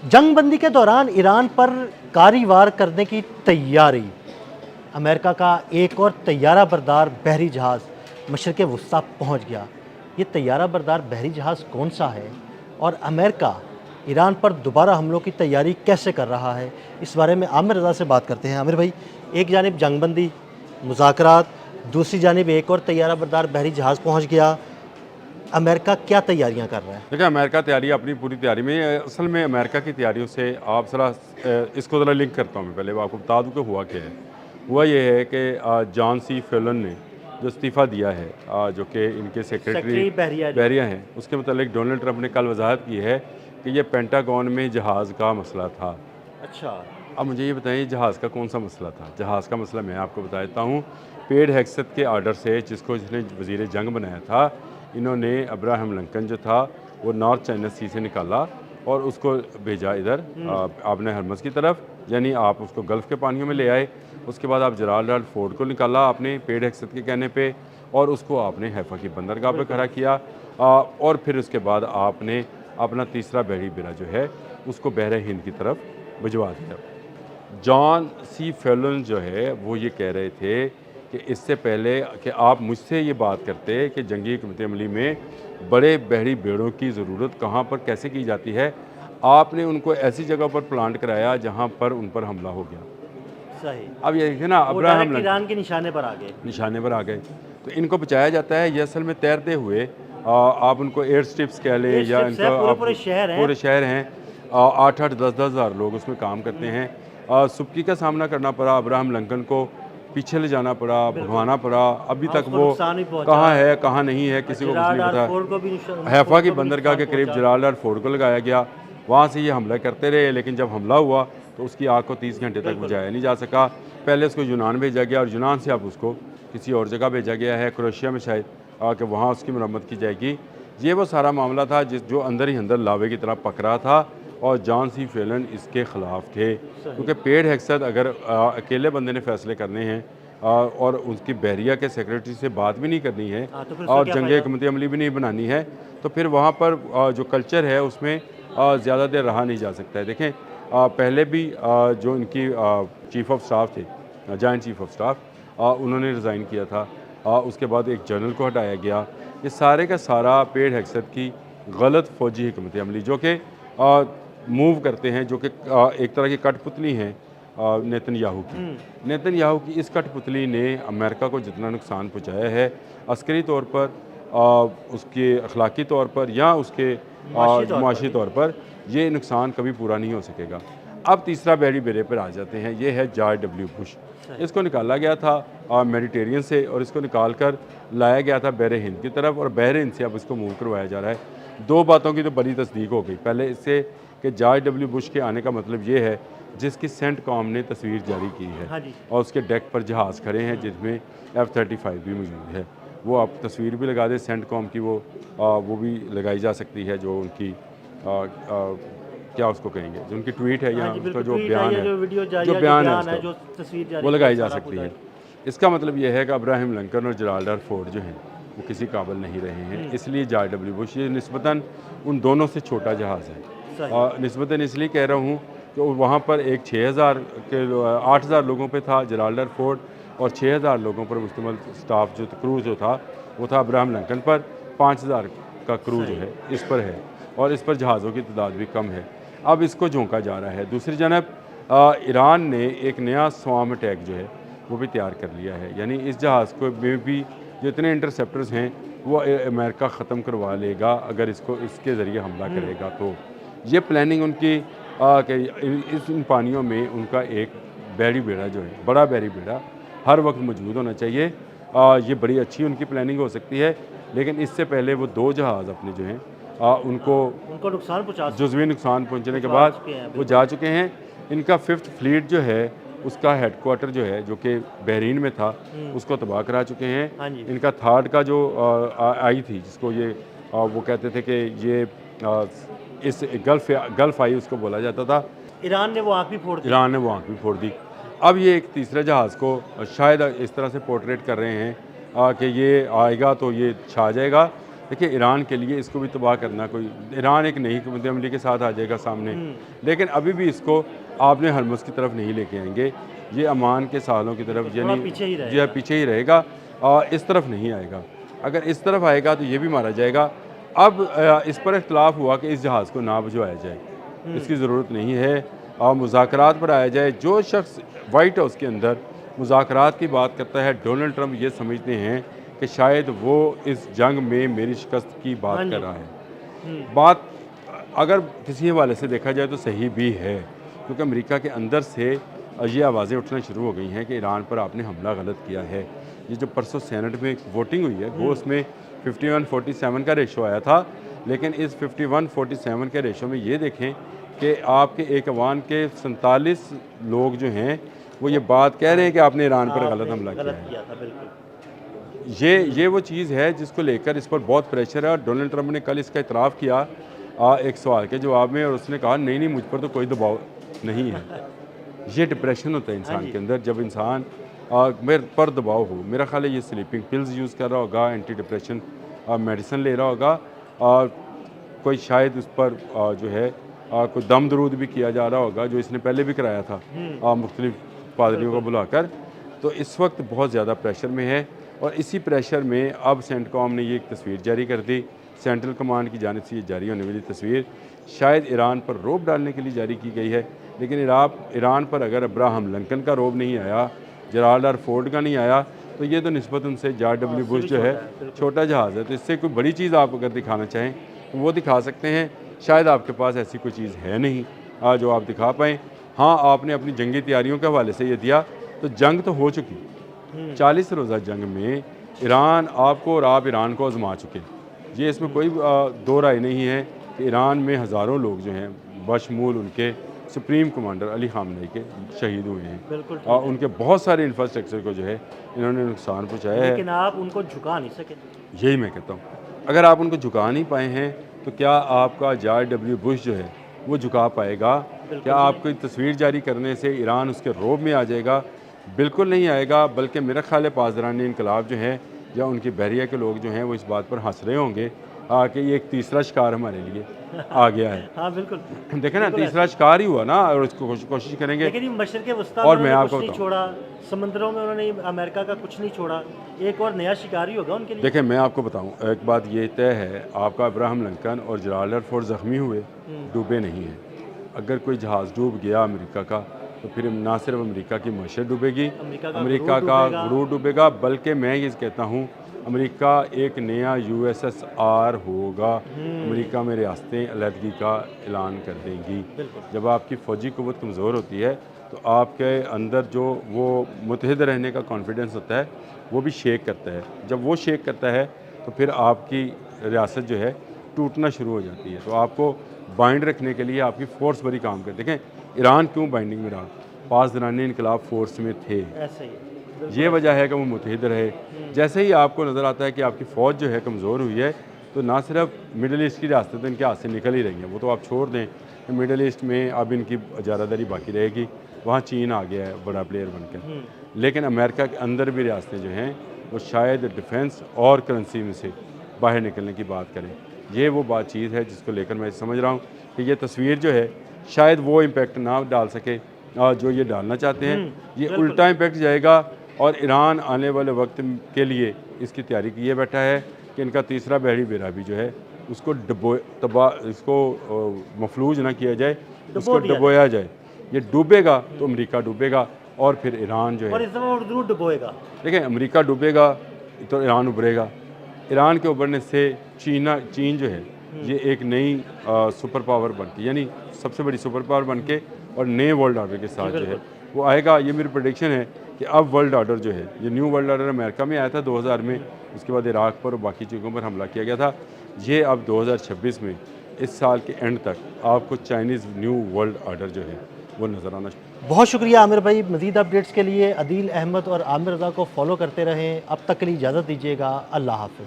जंगबंदी के दौरान ईरान पर कारी वार करने की तैयारी। अमेरिका का एक और तैयारा बरदार बहरी जहाज़ मशरिक़ वुस्ता पहुंच गया। ये तैयारा बरदार बहरी जहाज़ कौन सा है और अमेरिका ईरान पर दोबारा हमलों की तैयारी कैसे कर रहा है, इस बारे में आमिर रज़ा से बात करते हैं। आमिर भाई, एक जानिब जंगबंदी मुज़ाकरात, दूसरी जानिब एक और तैयारा बरदार बहरी जहाज़ पहुँच गया। अमेरिका क्या तैयारियाँ कर रहा है? देखिए, अमेरिका तैयारी अपनी पूरी तैयारी में असल में अमेरिका की तैयारियों से आप ज़रा इसको ज़रा लिंक करता हूँ। मैं पहले आपको बता दूँ कि हुआ क्या है। हुआ ये है कि जॉन सी फेलन ने जो इस्तीफ़ा दिया है, जो कि इनके सेक्रेटरी बहरिया हैं, उसके मतलब डोनाल्ड ट्रंप ने कल वजाहत की है कि ये पेंटागन में जहाज़ का मसला था। अच्छा। अब मुझे ये बताइए, जहाज़ का कौन सा मसला था? जहाज़ का मसला मैं आपको बता देता हूँ। पेड हेक्सत के आर्डर से, जिसने वज़ीर जंग बनाया था, इन्होंने अब्राहम लिंकन जो था वो नॉर्थ चाइना सी से निकाला और उसको भेजा इधर आपने हरमज़ की तरफ, यानी आप उसको गल्फ़ के पानियों में ले आए। उसके बाद आप जलाल फोर्ट को निकाला आपने पेड हेक्सत के कहने पे, और उसको आपने हैफा की बंदरगाह पे खड़ा किया। और फिर उसके बाद आपने अपना तीसरा बहरी बेड़ा जो है उसको बहरे हिंद की तरफ भिजवा दिया। जॉन सी फेलन जो है वो ये कह रहे थे कि इससे पहले कि आप मुझसे ये बात करते कि जंगी हिकमत अमली में बड़े बहरी बेड़ों की ज़रूरत कहाँ पर कैसे की जाती है, आपने उनको ऐसी जगह पर प्लांट कराया जहाँ पर उन पर हमला हो गया। सही। अब ये देखिए ना, अब्राहम ईरान के निशाने पर आ गए। निशाने पर आ गए, तो इनको बचाया जाता है। ये असल में तैरते हुए आप उनको एयर स्ट्रिप्स कह लें या इनको पूरे शहर हैं। 8-8, 10-10 हज़ार लोग उसमें काम करते हैं। सुबकी का सामना करना पड़ा अब्राहम लिंकन को, पीछे ले जाना पड़ा, भगवाना पड़ा। अभी तक वो कहाँ है कहाँ नहीं है किसी को कुछ नहीं पता। हैफा की बंदरगाह के करीब जलाल फोर्ट को लगाया गया, वहाँ से ये हमला करते रहे, लेकिन जब हमला हुआ तो उसकी आग को 30 घंटे तक बुझाया नहीं जा सका। पहले उसको यूनान भेजा गया और यूनान से अब उसको किसी और जगह भेजा गया है, क्रोएशिया में शायद, कि वहाँ उसकी मरम्मत की जाएगी। ये वो सारा मामला था जो अंदर ही अंदर लावे की तरह पक रहा था, और जॉन सी फेलन इसके ख़िलाफ़ थे। क्योंकि पेड हेक्सत अगर अकेले बंदे ने फ़ैसले करने हैं और उसकी बहरिया के सेक्रेटरी से बात भी नहीं करनी है और जंग हिकमत अमली भी नहीं बनानी है, तो फिर वहाँ पर जो कल्चर है उसमें ज़्यादा देर रहा नहीं जा सकता है। देखें, पहले भी जो इनकी चीफ़ ऑफ स्टाफ थे, जॉइंट चीफ़ ऑफ स्टाफ, उन्होंने रिज़ाइन किया था। उसके बाद एक जनरल को हटाया गया। ये सारे का सारा पेड हेक्सत की गलत फ़ौजी हिकमत अमली जो कि मूव करते हैं, जो कि एक तरह की कठपुतली हैं नेतन्याहू की। नेतन्याहू की इस कठपुतली ने अमेरिका को जितना नुकसान पहुंचाया है, अस्करी तौर पर, उसके अखलाकी तौर पर या उसके मुआशी तौर पर, ये नुकसान कभी पूरा नहीं हो सकेगा। अब तीसरा बहरी बेड़े पर आ जाते हैं। ये है जॉर्ज डब्ल्यू बुश। इसको निकाला गया था मेडिटेरियन से, और इसको निकाल कर लाया गया था बहरे हिंद की तरफ, और बहरे हिंद से अब इसको मूव करवाया जा रहा है। दो बातों की तो बड़ी तस्दीक हो गई। पहले इससे कि जॉर्ज डब्ल्यू बुश के आने का मतलब ये है जिसकी सेंटकॉम ने तस्वीर जारी की है, और उसके डेक पर जहाज़ खड़े हैं जिसमें F-35 भी मौजूद है। वो आप तस्वीर भी लगा दें सेंटकॉम की, वो भी लगाई जा सकती है, जो उनकी क्या उसको कहेंगे, जो उनकी ट्वीट है या उसका जो बयान है, जो बयान है उसका, वो लगाई जा सकती है। इसका मतलब यह है कि अब्राहम लिंकन और जलाल फोर्ट जो हैं वो किसी काबिल नहीं रहे हैं, इसलिए जॉर्ज डब्ल्यू बुश ये निस्बतन उन दोनों से छोटा जहाज़ है। और निस्बतन इसलिए कह रहा हूँ कि वहाँ पर एक 6000 के 8000 लोगों पे था जलाल फोर्ट, और 6000 लोगों पर मुश्तमिल स्टाफ जो क्रू जो था वो था अब्राहम लिंकन पर। 5000 का क्रू जो है इस पर है, और इस पर जहाज़ों की तादाद भी कम है। अब इसको झोंका जा रहा है। दूसरी जानब ईरान ने एक नया स्वाम अटैक जो है वो भी तैयार कर लिया है, यानी इस जहाज़ को में भी जितने इंटरसेप्टर्स हैं वो अमेरिका ख़त्म करवा लेगा अगर इसको इसके ज़रिए हमला करेगा। तो ये प्लानिंग उनकी कि इन पानियों में उनका एक बहरी बेड़ा जो है, बड़ा बहरी बेड़ा हर वक्त मौजूद होना चाहिए। ये बड़ी अच्छी उनकी प्लानिंग हो सकती है, लेकिन इससे पहले वो 2 जहाज़ अपने जो हैं उनको नुकसान जुज़वी नुकसान पहुंचने के बाद वो जा चुके हैं। इनका 5th फ्लीट जो है उसका हेडक्वार्टर जो है, जो कि बहरीन में था, उसको तबाह करा चुके हैं। इनका 3rd का जो आई थी, जिसको ये वो कहते थे कि ये इस गल्फ़ आई उसको बोला जाता था, ईरान ने वो आँख भी फोड़ दी। अब ये एक तीसरे जहाज़ को शायद इस तरह से पोर्ट्रेट कर रहे हैं कि ये आएगा तो ये छा जाएगा, देखिए ईरान के लिए इसको भी तबाह करना, कोई ईरान एक नई हुकूमत अमली के साथ आ जाएगा सामने, लेकिन अभी भी इसको आपने हरमुज़ की तरफ नहीं लेके आएंगे, ये अमान के सालों की तरफ, यानी पीछे ही जी पीछे ही रहेगा, इस तरफ नहीं आएगा। अगर इस तरफ आएगा तो ये भी मारा जाएगा। अब इस पर इख्तलाफ हुआ कि इस जहाज़ को ना भिजवाया जाए, इसकी ज़रूरत नहीं है, और मुज़ाकरात पर आया जाए। जो शख्स वाइट हाउस के अंदर मुज़ाकरात की बात करता है, डोनाल्ड ट्रंप ये समझते हैं कि शायद वो इस जंग में मेरी शिकस्त की बात कर रहा है। बात अगर किसी हवाले से देखा जाए तो सही भी है, क्योंकि अमेरिका के अंदर से ये आवाज़ें उठना शुरू हो गई हैं कि ईरान पर आपने हमला गलत किया है। ये जो परसों सेनेट में वोटिंग हुई है वो उसमें 51-47 का रेशो आया था, लेकिन इस 51-47 के रेशो में ये देखें कि आपके एक अवान के 47 लोग जो हैं वो ये बात कह रहे हैं कि आपने ईरान पर गलत हमला किया है। ये वो चीज़ है जिसको लेकर इस पर बहुत प्रेशर है, और डोनाल्ड ट्रंप ने कल इसका इतराफ़ किया एक सवाल के जवाब में, और उसने कहा नहीं मुझ पर तो कोई दबाव नहीं है। ये डिप्रेशन होता है इंसान के अंदर, जब इंसान मेरे पर दबाव हो। मेरा ख्याल है ये स्लीपिंग पिल्स यूज़ कर रहा होगा, एंटी डिप्रेशन मेडिसिन ले रहा होगा, और कोई शायद उस पर जो है कोई दम दरूद भी किया जा रहा होगा, जो इसने पहले भी कराया था मुख्तलिफ पादरियों को बुलाकर। तो इस वक्त बहुत ज़्यादा प्रेशर में है, और इसी प्रेशर में अब सेंटकॉम ने ये एक तस्वीर जारी कर दी, सेंट्रल कमांड की जानिब से ये जारी होने वाली तस्वीर शायद ईरान पर रोब डालने के लिए जारी की गई है। लेकिन ईरान पर अगर अब्राहम लिंकन का रोब नहीं आया, जेराल्ड आर फोर्ड का नहीं आया, तो ये तो निस्बत उनसे जॉर्ज डब्ल्यू बुश जो है छोटा जहाज़ है। तो इससे कोई बड़ी चीज़ आप अगर दिखाना चाहें तो वो दिखा सकते हैं। शायद आपके पास ऐसी कोई चीज़ है नहीं जो आप दिखा पाएँ। हाँ, आपने अपनी जंगी तैयारियों के हवाले से ये दिया, तो जंग तो हो चुकी। 40 रोज़ा जंग में ईरान आपको और आप ईरान को आजमा चुके। ये इसमें कोई दो राय नहीं है कि ईरान में हज़ारों लोग जो हैं बशमूल उनके सुप्रीम कमांडर अली खामनेई के शहीद हुए हैं, और उनके बहुत सारे इंफ्रास्ट्रक्चर को जो है इन्होंने नुकसान पहुँचाया है। लेकिन आप उनको झुका नहीं सके। यही मैं कहता हूँ, अगर आप उनको झुका नहीं पाए हैं तो क्या आपका जॉर्ज डब्ल्यू बुश जो है वो झुका पाएगा? क्या आपको तस्वीर जारी करने से ईरान उसके रोब में आ जाएगा? बिल्कुल नहीं आएगा। बल्कि मेरा ख्याल है पासदारान इनकलाब जो है या उनकी बहरिया के लोग जो हैं वो इस बात पर हंस रहे होंगे कि ये एक तीसरा शिकार हमारे लिए आ गया है। हाँ बिल्कुल, देखें ना, तीसरा शिकार ही हुआ ना, और उसको कोशिश करेंगे। लेकिन मशरिक़ वस्ता और में मैं आपको कुछ नहीं छोड़ा, समुद्रों में उन्होंने अमेरिका का कुछ नहीं छोड़ा, एक और नया शिकार ही होगा उनके लिए। देखें मैं आपको बताऊं, एक बात ये तय है, आपका अब्राहम लिंकन और जेराल्ड आर फोर्ड ज़ख्मी हुए, डूबे नहीं हैं। अगर कोई जहाज़ डूब गया अमेरिका का तो फिर ना सिर्फ अमेरिका की मशर डूबेगी, अमेरिका का गुरूर डूबेगा, बल्कि मैं ये कहता हूँ अमेरिका एक नया USSR होगा। अमेरिका में रियासतें अलहदगी का ऐलान कर देंगी। जब आपकी फ़ौजी क़ुव्वत कमज़ोर होती है तो आपके अंदर जो वो मुत्तहिद रहने का कॉन्फिडेंस होता है वो भी शेक करता है। जब वो शेक करता है तो फिर आपकी रियासत जो है टूटना शुरू हो जाती है। तो आपको बाइंड रखने के लिए आपकी फ़ोर्स बड़ी काम करती है। देखें ईरान क्यों बाइंडिंग में रहा, पासदारान इनकलाब फोर्स में थे, ऐसे ही ये वजह है कि वो मुत्तहिद रहे। जैसे ही आपको नज़र आता है कि आपकी फ़ौज जो है कमज़ोर हुई है, तो ना सिर्फ मिडल ईस्ट की रियासतें तो इनके हाथ से निकल ही रही हैं, वो तो आप छोड़ दें, मिडल ईस्ट में अब इनकी इजारादारी बाकी रहेगी। वहाँ चीन आ गया है बड़ा प्लेयर बनकर, लेकिन अमेरिका के अंदर भी रियासतें जो हैं वो शायद डिफेंस और करेंसी में से बाहर निकलने की बात करें। ये वो बात चीज़ है जिसको लेकर मैं समझ रहा हूँ कि ये तस्वीर जो है शायद वो इम्पेक्ट ना डाल सके जो ये डालना चाहते हैं। ये उल्टा इम्पेक्ट जाएगा, और ईरान आने वाले वक्त के लिए इसकी तैयारी किए बैठा है कि इनका तीसरा बहरी बेड़ा भी जो है उसको इसको मफलूज ना किया जाए, उसको डुबोया जाए। ये डूबेगा तो अमेरिका डूबेगा, और फिर ईरान जो है, और इस दफ़ा जरूर डुबोएगा। देखिए अमेरिका डूबेगा तो ईरान उभरेगा। ईरान के उभरने से चीन जो है ये एक नई सुपर पावर बन के, यानी सबसे बड़ी सुपर पावर बन के और नए वर्ल्ड ऑर्डर के साथ जो है वो आएगा। ये मेरी प्रेडिक्शन है कि अब वर्ल्ड ऑर्डर जो है, ये न्यू वर्ल्ड ऑर्डर अमेरिका में आया था 2000 में, उसके बाद इराक पर और बाकी चीज़ों पर हमला किया गया था। ये अब 2026 में इस साल के एंड तक आपको चाइनीज़ न्यू वर्ल्ड ऑर्डर जो है वो नज़र आना। बहुत शुक्रिया आमिर भाई। मज़ीद अपडेट्स के लिए अदील अहमद और आमिर रज़ा को फॉलो करते रहें। अब तक के लिए इजाज़त दीजिएगा। अल्लाह हाफ़िज़।